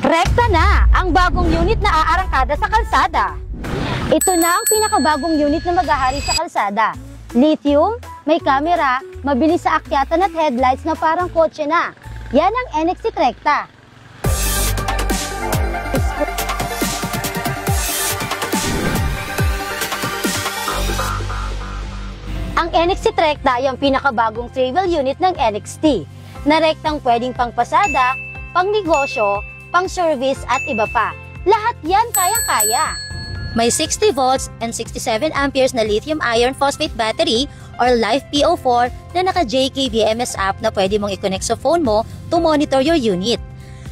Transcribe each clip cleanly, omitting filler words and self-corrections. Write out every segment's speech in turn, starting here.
Rekta na ang bagong unit na aarangkada sa kalsada. Ito na ang pinakabagong unit na maghahari sa kalsada. Lithium, may camera, mabilis sa akyatan at headlights na parang kotse na. Yan ang NXT Recta. Ang NXT Recta ay ang pinakabagong travel unit ng NXT na rektang pwedeng pangpasada, pangnegosyo, pang-service at iba pa. Lahat yan kayang-kaya. May 60 volts and 67 amperes na lithium iron phosphate battery or LiFePO4 na naka-JKBMS app na pwede mong i-connect sa phone mo to monitor your unit.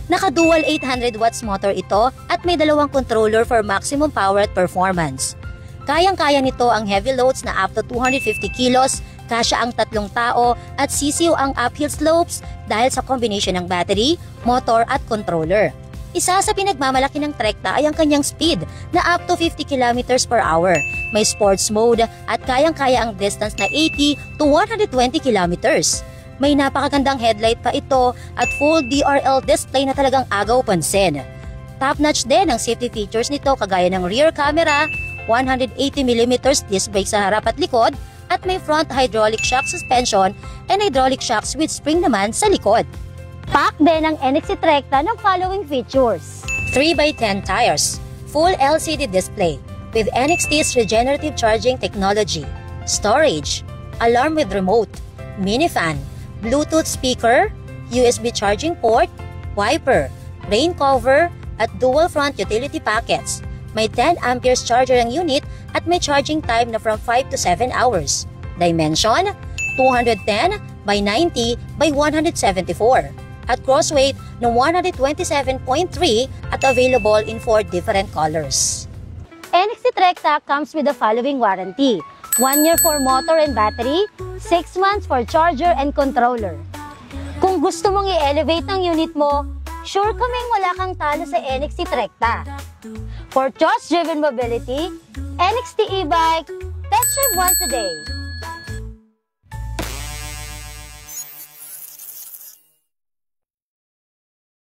Naka-dual 800 watts motor ito at may dalawang controller for maximum power at performance. Kayang-kaya nito ang heavy loads na up to 250 kilos, kasya ang 3 tao at sisiw ang uphill slopes dahil sa combination ng battery, motor at controller. Isa sa pinagmamalaki ng Trecta ay ang kanyang speed na up to 50 km per hour. May sports mode at kayang-kaya ang distance na 80 to 120 km. May napakagandang headlight pa ito at full DRL display na talagang agaw pansin. Top-notch din ang safety features nito kagaya ng rear camera, 180mm disc brake sa harap at likod, at may front hydraulic shock suspension and hydraulic shocks with spring naman sa likod. Pack din ang NXT Recta ng following features. 3x10 tires, full LCD display with NXT's regenerative charging technology, storage, alarm with remote, mini fan, Bluetooth speaker, USB charging port, wiper, rain cover, at dual front utility packets. May 10 amperes charger ang unit at may charging time na from 5 to 7 hours. Dimension, 210 by 90 by 174. At cross weight ng 127.3 at available in 4 different colors. NXT Recta comes with the following warranty: 1 year for motor and battery, 6 months for charger and controller. Kung gusto mong i-elevate ang unit mo, sure kaming wala kang talo sa NXT Recta. For trust-driven mobility, NXT e-bike, test drive once a day.